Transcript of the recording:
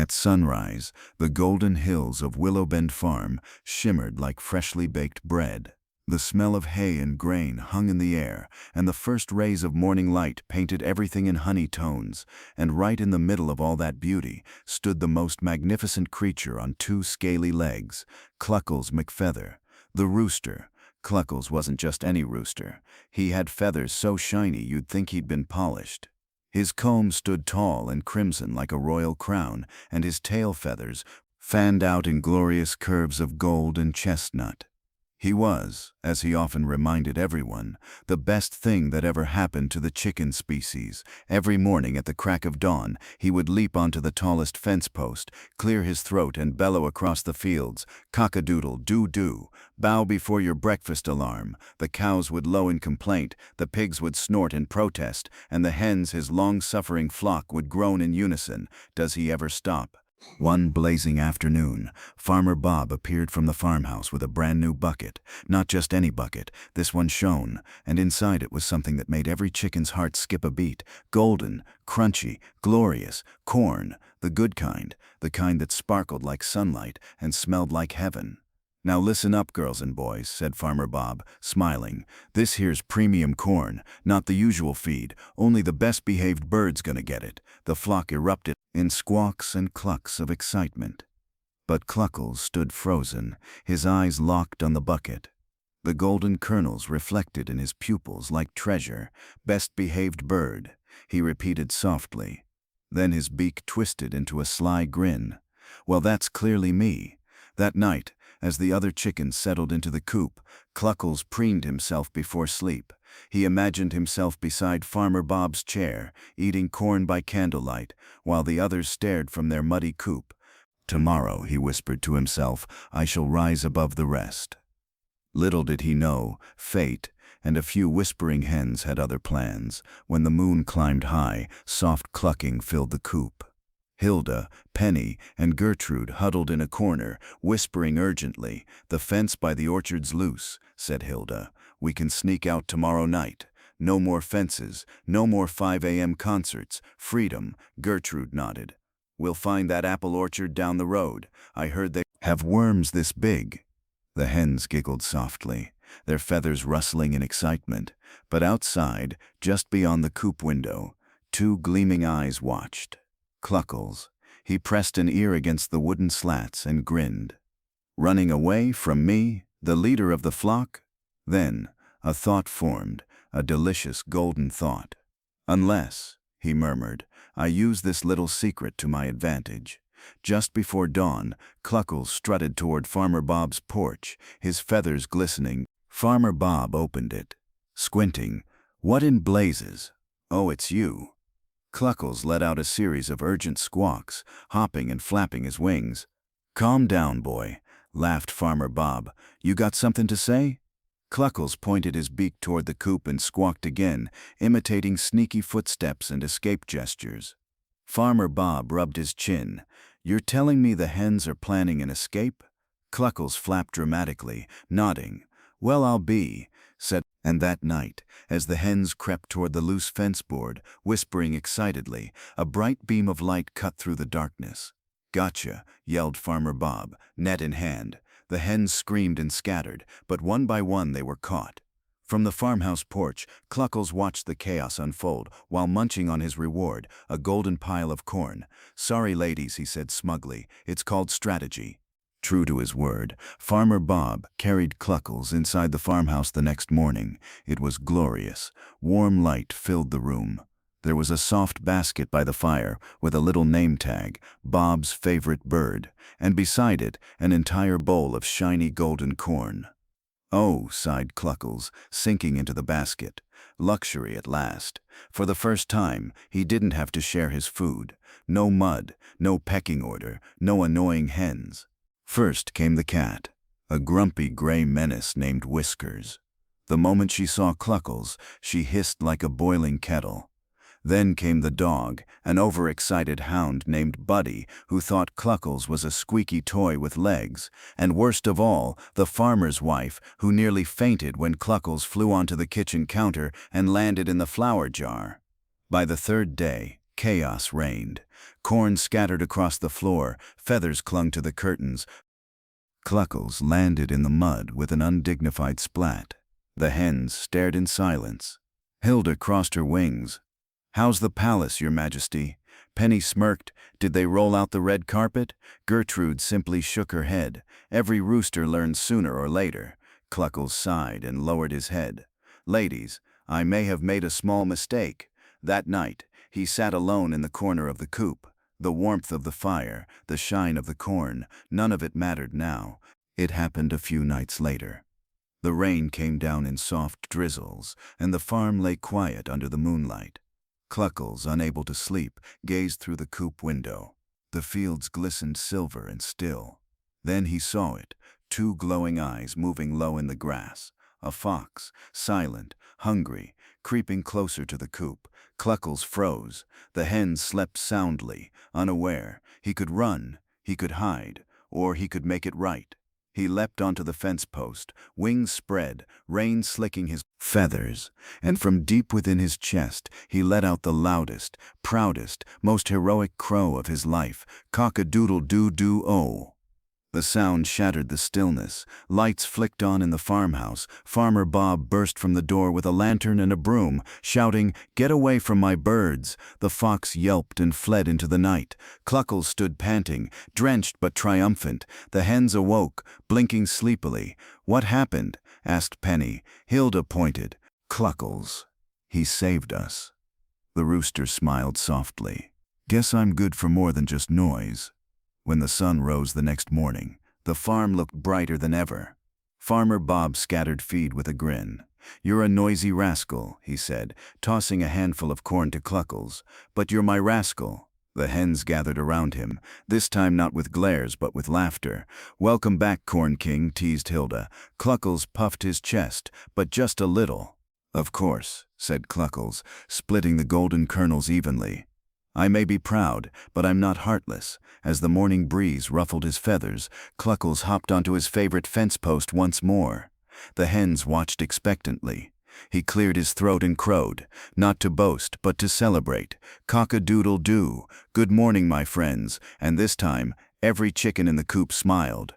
At sunrise, the golden hills of Willowbend Farm shimmered like freshly baked bread. The smell of hay and grain hung in the air, and the first rays of morning light painted everything in honey tones, and right in the middle of all that beauty stood the most magnificent creature on two scaly legs, Cluckles McFeather, the rooster. Cluckles wasn't just any rooster. He had feathers so shiny you'd think he'd been polished. His comb stood tall and crimson like a royal crown, and his tail feathers fanned out in glorious curves of gold and chestnut. He was, as he often reminded everyone, the best thing that ever happened to the chicken species. Every morning at the crack of dawn, he would leap onto the tallest fence post, clear his throat and bellow across the fields, "Cock-a-doodle-doo-doo, bow before your breakfast alarm." The cows would low in complaint, the pigs would snort in protest, and the hens, his long-suffering flock, would groan in unison. Does he ever stop? One blazing afternoon, Farmer Bob appeared from the farmhouse with a brand new bucket. Not just any bucket, this one shone, and inside it was something that made every chicken's heart skip a beat. Golden, crunchy, glorious, corn, the good kind, the kind that sparkled like sunlight and smelled like heaven. "Now listen up, girls and boys," said Farmer Bob, smiling. "This here's premium corn, not the usual feed. Only the best-behaved bird's gonna get it." The flock erupted in squawks and clucks of excitement. But Cluckles stood frozen, his eyes locked on the bucket. The golden kernels reflected in his pupils like treasure. "Best-behaved bird," he repeated softly. Then his beak twisted into a sly grin. "Well, that's clearly me." That night, as the other chickens settled into the coop, Cluckles preened himself before sleep. He imagined himself beside Farmer Bob's chair, eating corn by candlelight, while the others stared from their muddy coop. "Tomorrow," he whispered to himself, "I shall rise above the rest." Little did he know, fate and a few whispering hens had other plans. When the moon climbed high, soft clucking filled the coop. Hilda, Penny, and Gertrude huddled in a corner, whispering urgently. "The fence by the orchard's loose," said Hilda. "We can sneak out tomorrow night. No more fences, no more 5 a.m. concerts. Freedom." Gertrude nodded. "We'll find that apple orchard down the road. I heard they have worms this big." The hens giggled softly, their feathers rustling in excitement. But outside, just beyond the coop window, two gleaming eyes watched. Cluckles. He pressed an ear against the wooden slats and grinned. "Running away from me, the leader of the flock?" Then a thought formed, a delicious golden thought. "Unless," he murmured, "I use this little secret to my advantage." Just before dawn, Cluckles strutted toward Farmer Bob's porch, his feathers glistening. Farmer Bob opened it, squinting. "What in blazes? Oh, it's you." Cluckles let out a series of urgent squawks, hopping and flapping his wings. "Calm down, boy," laughed Farmer Bob. "You got something to say?" Cluckles pointed his beak toward the coop and squawked again, imitating sneaky footsteps and escape gestures. Farmer Bob rubbed his chin. "You're telling me the hens are planning an escape?" Cluckles flapped dramatically, nodding. "Well, I'll be," said. And that night, as the hens crept toward the loose fence board, whispering excitedly, a bright beam of light cut through the darkness. "Gotcha," yelled Farmer Bob, net in hand. The hens screamed and scattered, but one by one they were caught. From the farmhouse porch, Cluckles watched the chaos unfold while munching on his reward, a golden pile of corn. "Sorry, ladies," he said smugly, "it's called strategy." True to his word, Farmer Bob carried Cluckles inside the farmhouse the next morning. It was glorious. Warm light filled the room. There was a soft basket by the fire with a little name tag, "Bob's favorite bird," and beside it an entire bowl of shiny golden corn. "Oh," sighed Cluckles, sinking into the basket. Luxury at last. For the first time, he didn't have to share his food. No mud, no pecking order, no annoying hens. First came the cat, a grumpy gray menace named Whiskers. The moment she saw Cluckles, she hissed like a boiling kettle. Then came the dog, an overexcited hound named Buddy, who thought Cluckles was a squeaky toy with legs. And worst of all, the farmer's wife, who nearly fainted when Cluckles flew onto the kitchen counter and landed in the flour jar. By the third day, Chaos reigned. Corn scattered across the floor, feathers clung to the curtains. Cluckles landed in the mud with an undignified splat. The hens stared in silence. Hilda crossed her wings. "How's the palace, Your Majesty?" Penny smirked. "Did they roll out the red carpet?" Gertrude simply shook her head. "Every rooster learns sooner or later." Cluckles sighed and lowered his head. "Ladies, I may have made a small mistake." That night, he sat alone in the corner of the coop. The warmth of the fire, the shine of the corn, none of it mattered now. It happened a few nights later. The rain came down in soft drizzles, and the farm lay quiet under the moonlight. Cluckles, unable to sleep, gazed through the coop window. The fields glistened silver and still. Then he saw it, two glowing eyes moving low in the grass. A fox, silent, hungry, creeping closer to the coop. Cluckles froze. The hens slept soundly, unaware. He could run, he could hide, or he could make it right. He leapt onto the fence post, wings spread, rain slicking his feathers, and from deep within his chest he let out the loudest, proudest, most heroic crow of his life, "Cock-a-doodle-doo-doo-oh." The sound shattered the stillness. Lights flicked on in the farmhouse. Farmer Bob burst from the door with a lantern and a broom, shouting, "Get away from my birds!" The fox yelped and fled into the night. Cluckles stood panting, drenched but triumphant. The hens awoke, blinking sleepily. "What happened?" asked Penny. Hilda pointed. "Cluckles. He saved us." The rooster smiled softly. "Guess I'm good for more than just noise." When the sun rose the next morning, the farm looked brighter than ever. Farmer Bob scattered feed with a grin. "You're a noisy rascal," he said, tossing a handful of corn to Cluckles. "But you're my rascal." The hens gathered around him, this time not with glares but with laughter. "Welcome back, Corn King," teased Hilda. Cluckles puffed his chest, but just a little. "Of course," said Cluckles, splitting the golden kernels evenly. "I may be proud, but I'm not heartless." As the morning breeze ruffled his feathers, Cluckles hopped onto his favorite fence post once more. The hens watched expectantly. He cleared his throat and crowed, not to boast, but to celebrate. "Cock-a-doodle-doo, good morning, my friends," and this time, every chicken in the coop smiled.